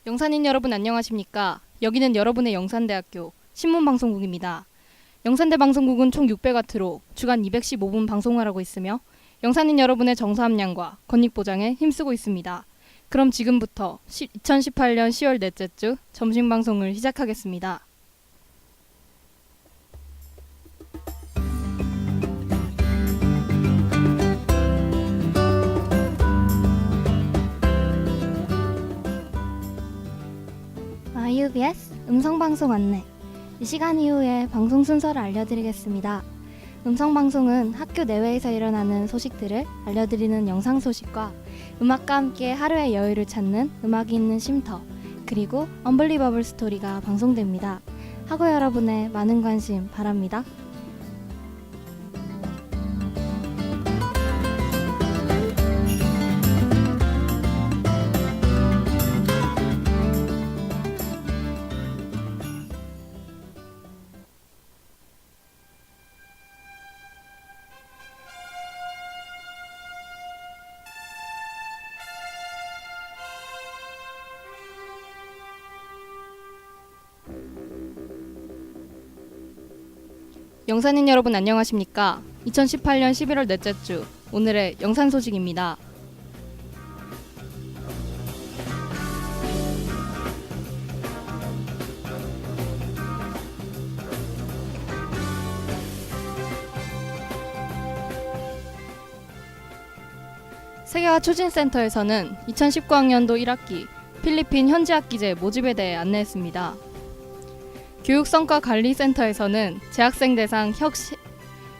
영산인 여러분 안녕하십니까? 여기는 여러분의 영산대학교 신문방송국입니다. 영산대 방송국은 총 600와트로 주간 215분 방송을 하고 있으며 영산인 여러분의 정서 함량과 권익 보장에 힘쓰고 있습니다. 그럼 지금부터 2018년 10월 넷째 주 점심 방송을 시작하겠습니다. UBS 음성방송 안내. 이 시간 이후에 방송 순서를 알려드리겠습니다. 음성방송은 학교 내외에서 일어나는 소식들을 알려드리는 영상 소식과 음악과 함께 하루의 여유를 찾는 음악이 있는 쉼터, 그리고 언블리버블 스토리가 방송됩니다. 학우 여러분의 많은 관심 바랍니다. 영산인 여러분 안녕하십니까? 2018년 11월 넷째 주 오늘의 영산 소식입니다. 세계화 추진센터에서는 2019학년도 1학기 필리핀 현지학기제 모집에 대해 안내했습니다. 교육성과관리센터에서는 재학생 대상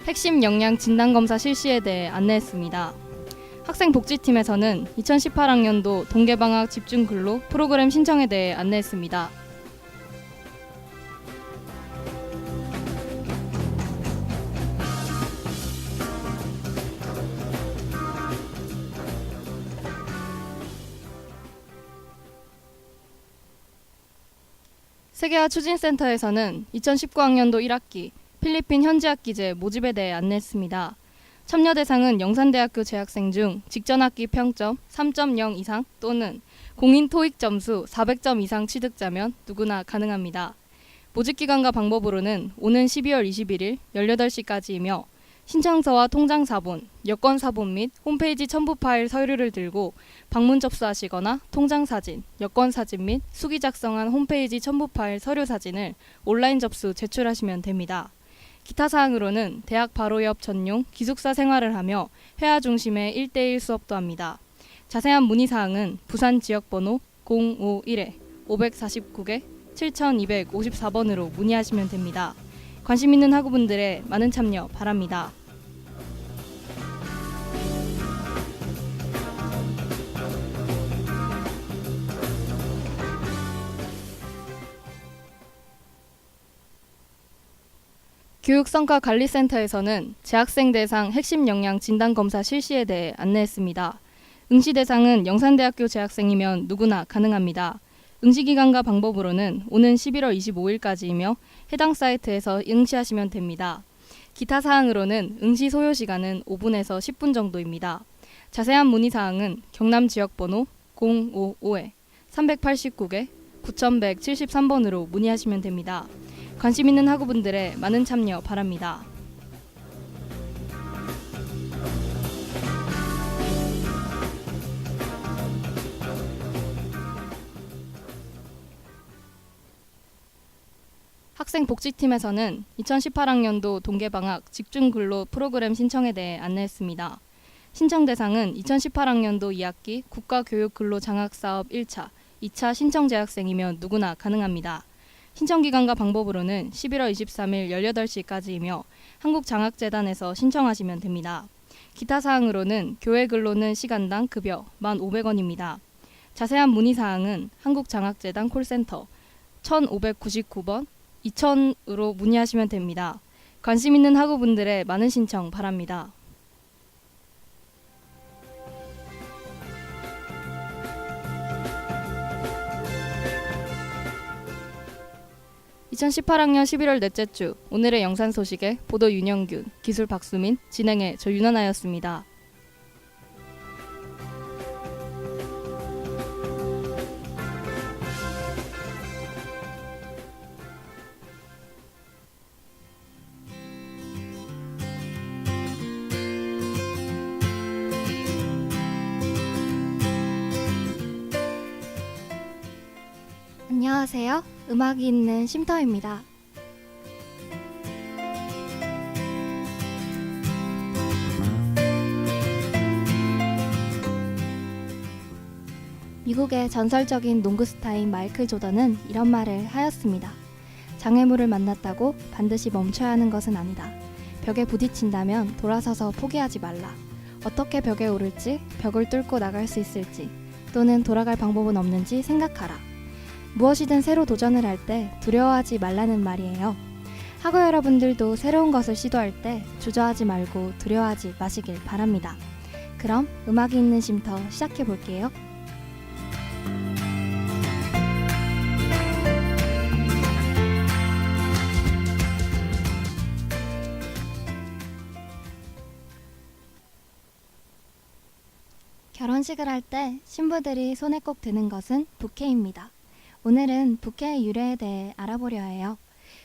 핵심 역량 진단검사 실시에 대해 안내했습니다. 학생복지팀에서는 2018학년도 동계방학 집중근로 프로그램 신청에 대해 안내했습니다. 세계화 추진센터에서는 2019학년도 1학기 필리핀 현지학기제 모집에 대해 안내했습니다. 참여 대상은 영산대학교 재학생 중 직전학기 평점 3.0 이상 또는 공인 토익 점수 400점 이상 취득자면 누구나 가능합니다. 모집기간과 방법으로는 오는 12월 21일 18시까지이며 신청서와 통장 사본, 여권 사본 및 홈페이지 첨부 파일 서류를 들고 방문 접수하시거나 통장 사진, 여권 사진 및 수기 작성한 홈페이지 첨부 파일 서류 사진을 온라인 접수 제출하시면 됩니다. 기타 사항으로는 대학 바로 옆 전용 기숙사 생활을 하며 회화 중심의 1대1 수업도 합니다. 자세한 문의 사항은 부산 지역번호 051-549개 7254번으로 문의하시면 됩니다. 관심 있는 학우분들의 많은 참여 바랍니다. 교육성과관리센터에서는 재학생 대상 핵심 역량 진단검사 실시에 대해 안내했습니다. 응시 대상은 영산대학교 재학생이면 누구나 가능합니다. 응시기간과 방법으로는 오는 11월 25일까지이며 해당 사이트에서 응시하시면 됩니다. 기타 사항으로는 응시 소요 시간은 5분에서 10분 정도입니다. 자세한 문의 사항은 경남 지역번호 055-389개 9173번으로 문의하시면 됩니다. 관심 있는 학우분들의 많은 참여 바랍니다. 학생복지팀에서는 2018학년도 동계방학 집중근로 프로그램 신청에 대해 안내했습니다. 신청 대상은 2018학년도 2학기 국가교육근로장학사업 1차, 2차 신청 재학생이면 누구나 가능합니다. 신청기간과 방법으로는 11월 23일 18시까지이며 한국장학재단에서 신청하시면 됩니다. 기타 사항으로는 교회 근로는 시간당 급여 1,500원입니다. 자세한 문의 사항은 한국장학재단 콜센터 1599번 2000으로 문의하시면 됩니다. 관심 있는 학우분들의 많은 신청 바랍니다. (2018학년 11월) 넷째 주 오늘의 영산 소식에 보도 윤영균, 기술 박수민, 진행의 저 윤하나였습니다. 안녕하세요. 음악이 있는 쉼터입니다. 미국의 전설적인 농구 스타인 마이클 조던은 이런 말을 하였습니다. 장애물을 만났다고 반드시 멈춰야 하는 것은 아니다. 벽에 부딪힌다면 돌아서서 포기하지 말라. 어떻게 벽에 오를지, 벽을 뚫고 나갈 수 있을지, 또는 돌아갈 방법은 없는지 생각하라. 무엇이든 새로 도전을 할 때 두려워하지 말라는 말이에요. 학우 여러분들도 새로운 것을 시도할 때 주저하지 말고 두려워하지 마시길 바랍니다. 그럼 음악이 있는 쉼터 시작해 볼게요. 결혼식을 할 때 신부들이 손에 꼭 드는 것은 부케입니다. 오늘은 부케의 유래에 대해 알아보려 해요.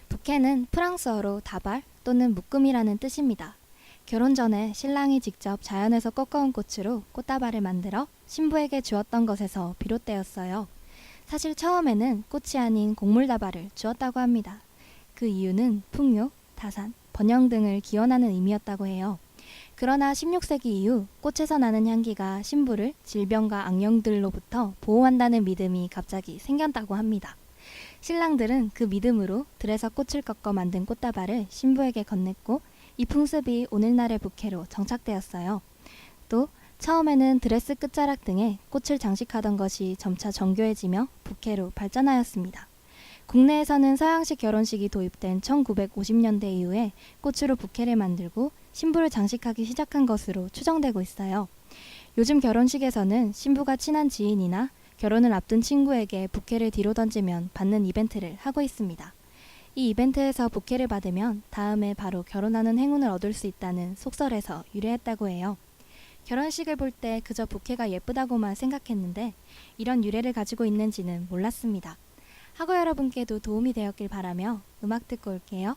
부케는 프랑스어로 다발 또는 묶음이라는 뜻입니다. 결혼 전에 신랑이 직접 자연에서 꺾어온 꽃으로 꽃다발을 만들어 신부에게 주었던 것에서 비롯되었어요. 사실 처음에는 꽃이 아닌 곡물다발을 주었다고 합니다. 그 이유는 풍요, 다산, 번영 등을 기원하는 의미였다고 해요. 그러나 16세기 이후 꽃에서 나는 향기가 신부를 질병과 악령들로부터 보호한다는 믿음이 갑자기 생겼다고 합니다. 신랑들은 그 믿음으로 들에서 꽃을 꺾어 만든 꽃다발을 신부에게 건넸고 이 풍습이 오늘날의 부케로 정착되었어요. 또 처음에는 드레스 끝자락 등에 꽃을 장식하던 것이 점차 정교해지며 부케로 발전하였습니다. 국내에서는 서양식 결혼식이 도입된 1950년대 이후에 꽃으로 부케를 만들고 신부를 장식하기 시작한 것으로 추정되고 있어요. 요즘 결혼식에서는 신부가 친한 지인이나 결혼을 앞둔 친구에게 부케를 뒤로 던지면 받는 이벤트를 하고 있습니다. 이 이벤트에서 부케를 받으면 다음에 바로 결혼하는 행운을 얻을 수 있다는 속설에서 유래했다고 해요. 결혼식을 볼 때 그저 부케가 예쁘다고만 생각했는데 이런 유래를 가지고 있는지는 몰랐습니다. 학우 여러분께도 도움이 되었길 바라며 음악 듣고 올게요.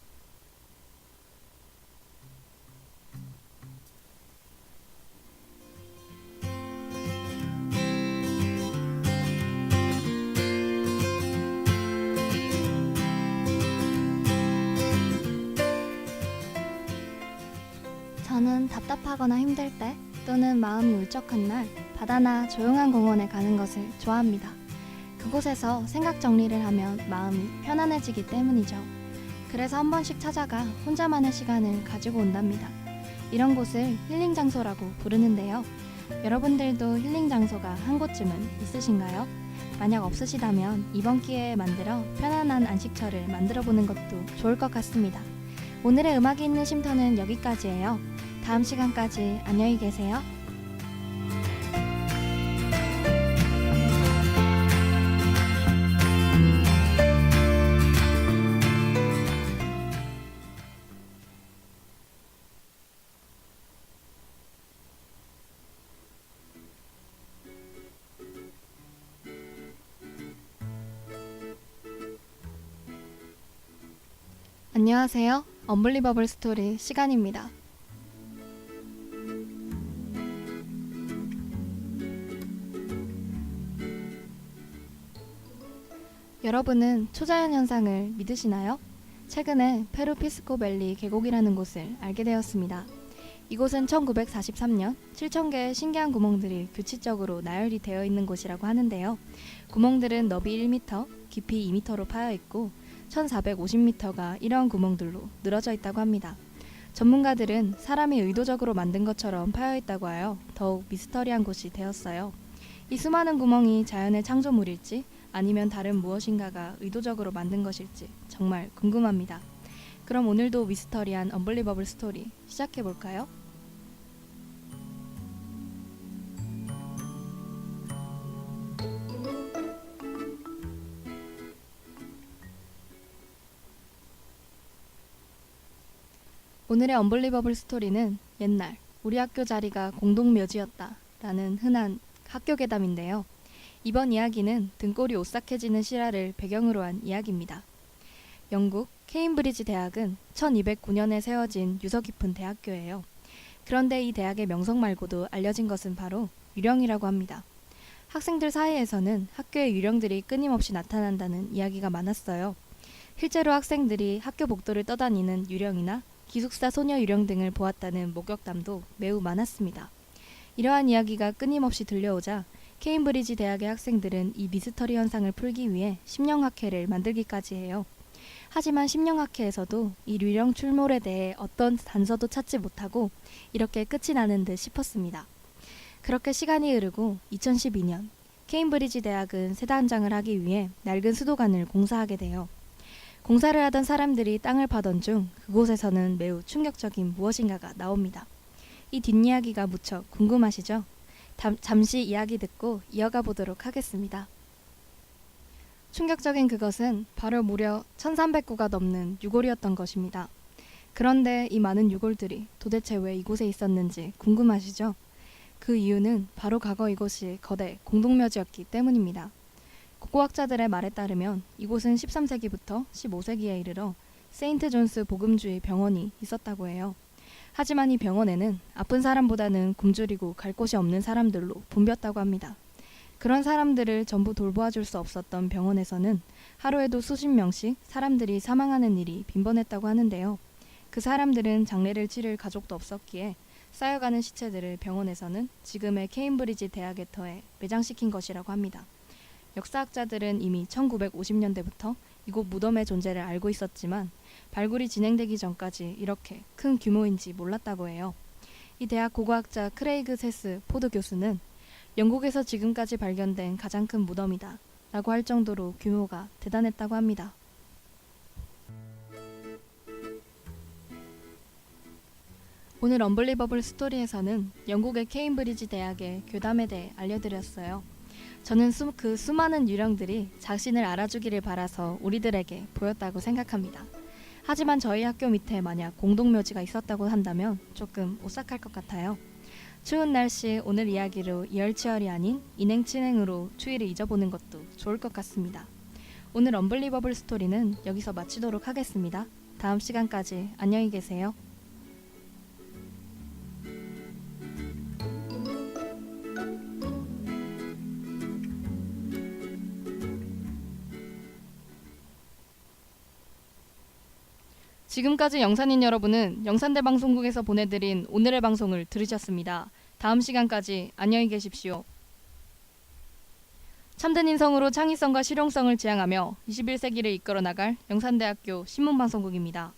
저는 답답하거나 힘들 때 또는 마음이 울적한 날 바다나 조용한 공원에 가는 것을 좋아합니다. 그곳에서 생각 정리를 하면 마음이 편안해지기 때문이죠. 그래서 한 번씩 찾아가 혼자만의 시간을 가지고 온답니다. 이런 곳을 힐링 장소라고 부르는데요. 여러분들도 힐링 장소가 한 곳쯤은 있으신가요? 만약 없으시다면 이번 기회에 만들어 편안한 안식처를 만들어 보는 것도 좋을 것 같습니다. 오늘의 음악이 있는 쉼터는 여기까지예요. 다음 시간까지 안녕히 계세요. 안녕하세요. 언블리버블 스토리 시간입니다. 여러분은 초자연 현상을 믿으시나요? 최근에 페루 피스코밸리 계곡이라는 곳을 알게 되었습니다. 이곳은 1943년 7,000개의 신기한 구멍들이 규칙적으로 나열이 되어 있는 곳이라고 하는데요. 구멍들은 너비 1m, 깊이 2m로 파여 있고 1450m가 이러한 구멍들로 늘어져 있다고 합니다. 전문가들은 사람이 의도적으로 만든 것처럼 파여 있다고 하여 더욱 미스터리한 곳이 되었어요. 이 수많은 구멍이 자연의 창조물일지 아니면 다른 무엇인가가 의도적으로 만든 것일지 정말 궁금합니다. 그럼 오늘도 미스터리한 언블리버블 스토리 시작해볼까요? 오늘의 언블리버블 스토리는 옛날 우리 학교 자리가 공동묘지였다 라는 흔한 학교 괴담인데요. 이번 이야기는 등골이 오싹해지는 실화를 배경으로 한 이야기입니다. 영국 케임브리지 대학은 1209년에 세워진 유서 깊은 대학교예요. 그런데 이 대학의 명성 말고도 알려진 것은 바로 유령이라고 합니다. 학생들 사이에서는 학교의 유령들이 끊임없이 나타난다는 이야기가 많았어요. 실제로 학생들이 학교 복도를 떠다니는 유령이나 기숙사 소녀 유령 등을 보았다는 목격담도 매우 많았습니다. 이러한 이야기가 끊임없이 들려오자 케임브리지 대학의 학생들은 이 미스터리 현상을 풀기 위해 심령학회를 만들기까지 해요. 하지만 심령학회에서도 이 유령 출몰에 대해 어떤 단서도 찾지 못하고 이렇게 끝이 나는 듯 싶었습니다. 그렇게 시간이 흐르고 2012년 케임브리지 대학은 새 단장을 하기 위해 낡은 수도관을 공사하게 돼요. 공사를 하던 사람들이 땅을 파던 중 그곳에서는 매우 충격적인 무엇인가가 나옵니다. 이 뒷이야기가 무척 궁금하시죠? 잠시 이야기 듣고 이어가 보도록 하겠습니다. 충격적인 그것은 바로 무려 1300구가 넘는 유골이었던 것입니다. 그런데 이 많은 유골들이 도대체 왜 이곳에 있었는지 궁금하시죠? 그 이유는 바로 과거 이곳이 거대 공동묘지였기 때문입니다. 고고학자들의 말에 따르면 이곳은 13세기부터 15세기에 이르러 세인트 존스 복음주의 병원이 있었다고 해요. 하지만 이 병원에는 아픈 사람보다는 굶주리고 갈 곳이 없는 사람들로 붐볐다고 합니다. 그런 사람들을 전부 돌보아줄 수 없었던 병원에서는 하루에도 수십 명씩 사람들이 사망하는 일이 빈번했다고 하는데요. 그 사람들은 장례를 치를 가족도 없었기에 쌓여가는 시체들을 병원에서는 지금의 케임브리지 대학에 터에 매장시킨 것이라고 합니다. 역사학자들은 이미 1950년대부터 이곳 무덤의 존재를 알고 있었지만 발굴이 진행되기 전까지 이렇게 큰 규모인지 몰랐다고 해요. 이 대학 고고학자 크레이그 세스 포드 교수는 영국에서 지금까지 발견된 가장 큰 무덤이다 라고 할 정도로 규모가 대단했다고 합니다. 오늘 언블리버블 스토리에서는 영국의 케임브리지 대학의 교담에 대해 알려드렸어요. 저는 그 수많은 유령들이 자신을 알아주기를 바라서 우리들에게 보였다고 생각합니다. 하지만 저희 학교 밑에 만약 공동묘지가 있었다고 한다면 조금 오싹할 것 같아요. 추운 날씨 오늘 이야기로 이열치열이 아닌 인행치행으로 추위를 잊어보는 것도 좋을 것 같습니다. 오늘 언블리버블 스토리는 여기서 마치도록 하겠습니다. 다음 시간까지 안녕히 계세요. 지금까지 영산인 여러분은 영산대 방송국에서 보내드린 오늘의 방송을 들으셨습니다. 다음 시간까지 안녕히 계십시오. 참된 인성으로 창의성과 실용성을 지향하며 21세기를 이끌어 나갈 영산대학교 신문방송국입니다.